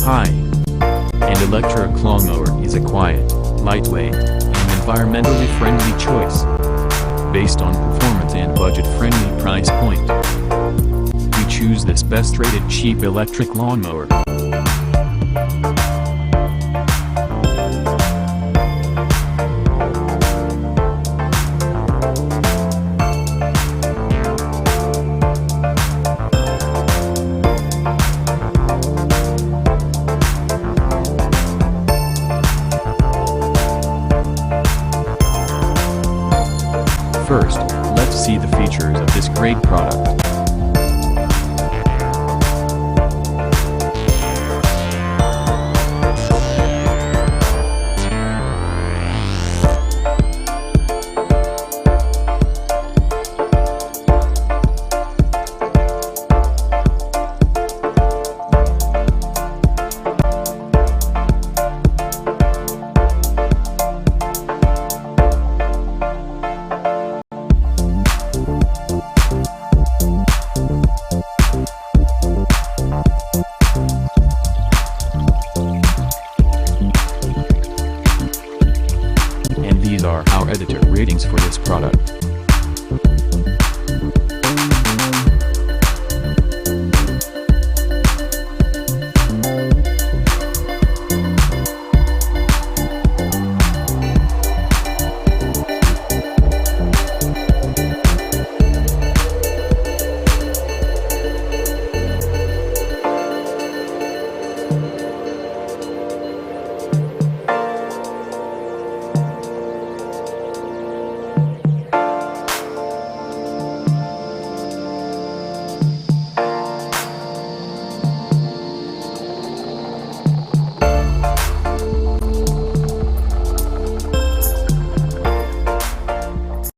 Hi. An electric lawnmower is a quiet, lightweight, and environmentally friendly choice. Based on performance and budget-friendly price point, we choose this best-rated cheap electric lawnmower. First, let's see the features of this great product. And these are our editor ratings for this product.